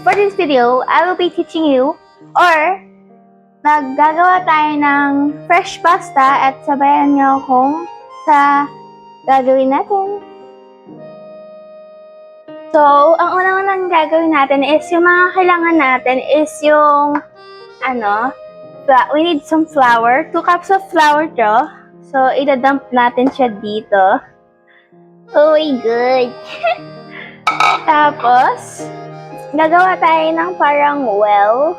for this video, I will be teaching you or naggagawa tayo ng fresh pasta at sabayan niyo akong sa gagawin natin. So, ang unang gagawin natin is yung mga kailangan natin is yung we need some flour. 2 cups of flour to. So, idadump natin siya dito. Oh my God! Tapos, gagawa tayo ng parang well.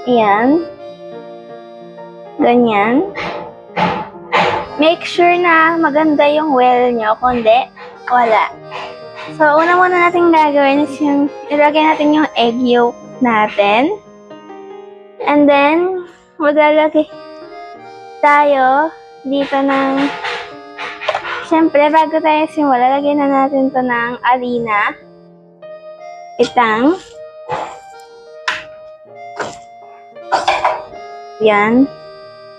Ayan. Ganyan. Make sure na maganda yung well nyo. Kundi, wala. So, una muna natin gagawin is yung ilagay natin yung egg yolk natin. And then, maglalagay tayo dito ng, syempre, bago tayo simula, lagyan na natin to ng harina. Itang. Yan.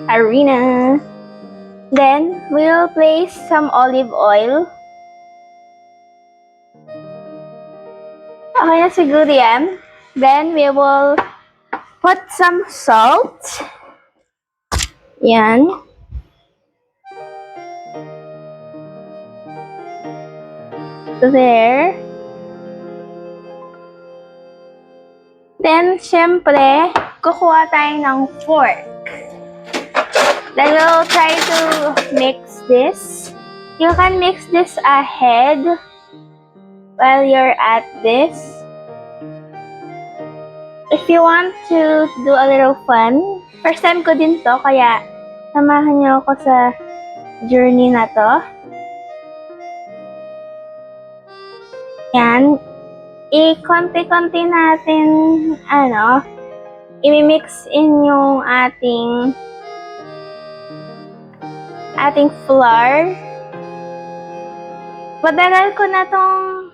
Harina. Then, we will place some olive oil. Okay na siguro yan. Then, we will put some salt. Yan. There. Then, syempre, kukuha tayo ng fork. Then, we'll try to mix this. You can mix this ahead while you're at this. If you want to do a little fun, first time ko din to, kaya samahan niyo ako sa journey na to. Yan. I-konti-konti natin, i-mix in yung ating flour. Madagal ko na tong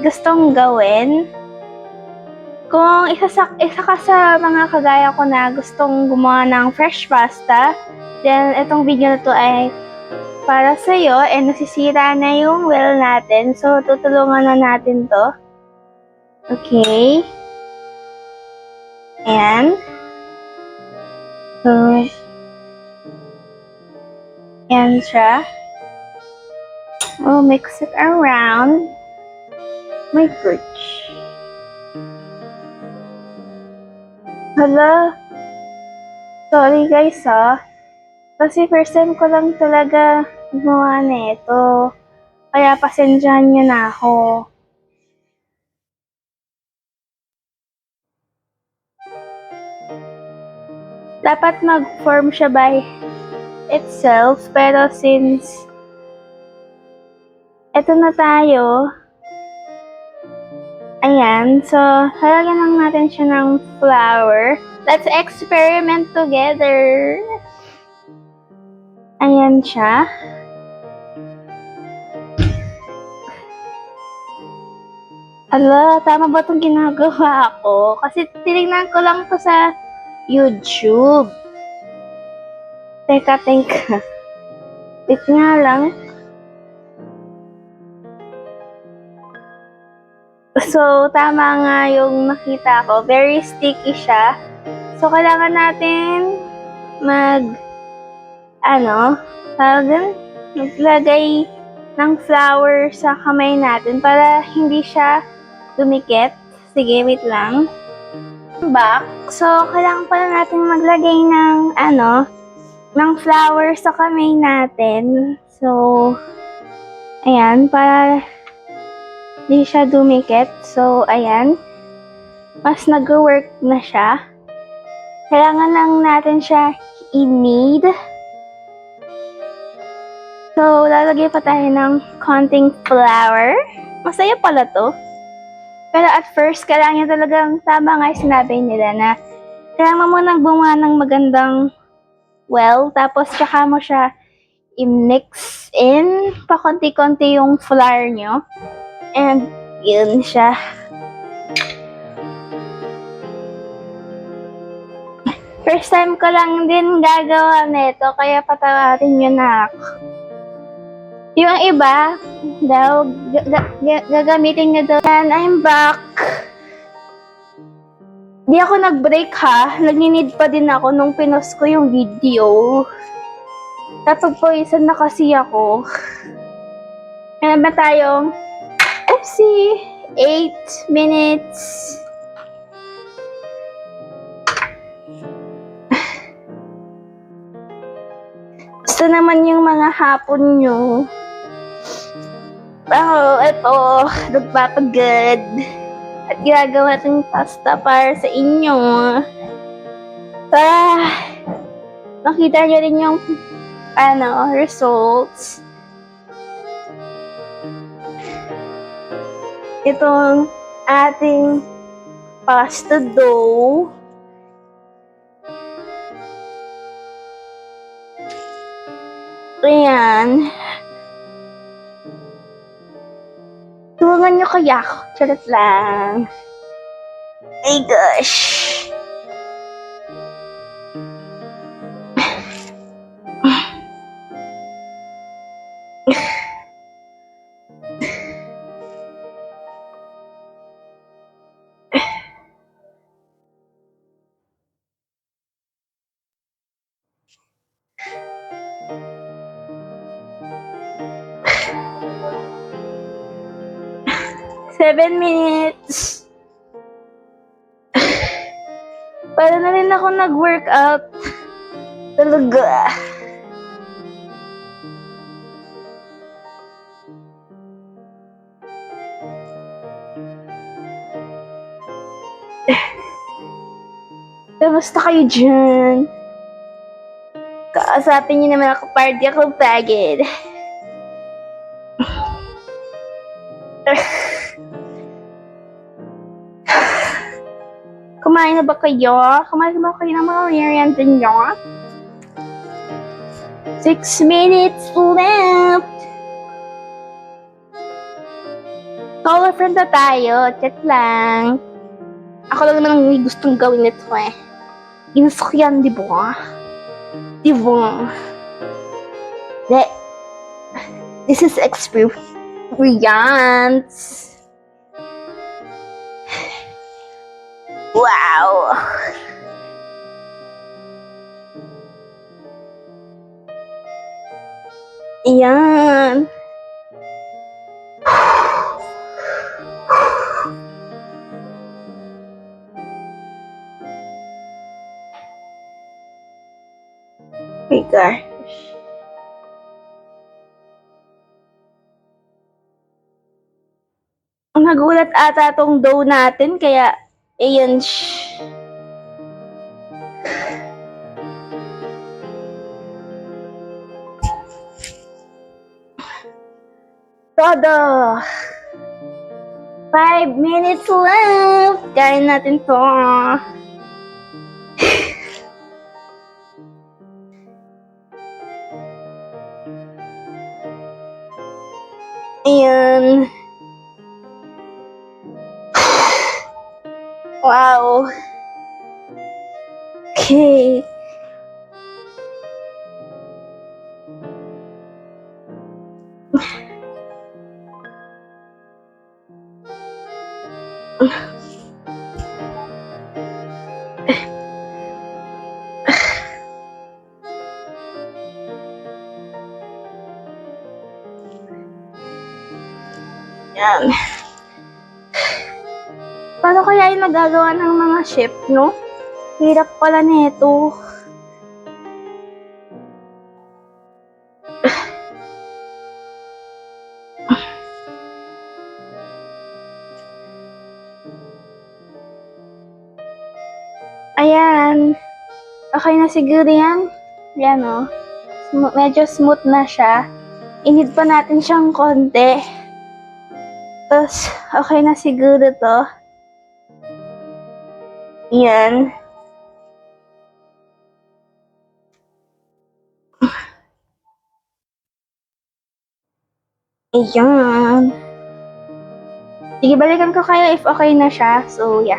gustong gawin. Kung isa ka sa mga kagaya ko na gustong gumawa ng fresh pasta, then itong video na to ay para sa'yo, nasisira na yung well natin. So, tutulungan na natin to. Okay. Ayan. So, ayan siya. We'll mix it around. My gosh. Hala. Sorry guys kasi first time ko lang talaga gumawa na ito. Kaya pasensyahan niyo na ako. Dapat mag-form siya by itself. Pero since eto na tayo, ayan. So, halagyan lang natin siya ng flour. Let's experiment together. Ayan siya. Ala, tama ba itong ginagawa ko? Kasi tinignan ko lang to sa YouTube. Teka. Wait nga lang. So, tama nga yung nakita ko. Very sticky siya. So, kailangan natin maglagay ng flour sa kamay natin para hindi siya dumikit. Sige, wait lang. Back. So, kailangan pala natin maglagay ng flour sa kamay natin. So, ayan, para hindi siya dumikit. So, ayan. Mas nag-work na siya. Kailangan lang natin siya i-knead. So, lalagay pa tayo ng konting flour. Masaya pala to. Pero at first, kailangan niya talagang tama nga yung sinabi nila na kailangan mo munang gumawa ng magandang well, tapos tsaka mo siya i-mix in pa konti-konti yung flour nyo. And yun siya. First time ko lang din gagawa nito, kaya patawarin nyo na ako. Yung iba, daw, gagamitin nyo daw. And I'm back. Di ako nag-break ha. Nag-need pa din ako nung pinost ko yung video. Napag-poison na kasi ako. Meron ba tayong, oopsie, 8 minutes. Gusto naman yung mga hapon nyo. Ito, nagpapagod. At ginagawa ng pasta para sa inyo. Para makita nyo rin yung results. Itong ating pasta dough. Ayan. Tulungan nyo kaya ako. Charot lang. Ay gosh. Seven minutes. Para na rin ako nag-workout. Talaga. Kamusta kayo dyan? Kaasapin niyo naman ako, party ako pagod. Kumain na ba kayo? Kumain na ba kayo ng mga merienda nyo? 6 minutes left. Caller friend na tayo. Chat lang. Ako lang naman ang may gustong gawin nito eh. Ginusto ko yan, di ba? Di ba? This is experience. Wow! Ayan. Oh my gosh. Nagulat ata tong dough natin, kaya ayan. Todo. 5 minutes left. Kain natin to. Ayan. Wow. Okay. Yan. Paano kaya yung nagagawa ng mga chef, no? Hirap pala nito. Ayan. Okay na siguro yan. Yan o. Medyo smooth na siya. Inid pa natin siyang konti. Tapos, okay na siguro to. Yan. Ayan. Sige, balikan ko kayo if okay na siya. So, yeah.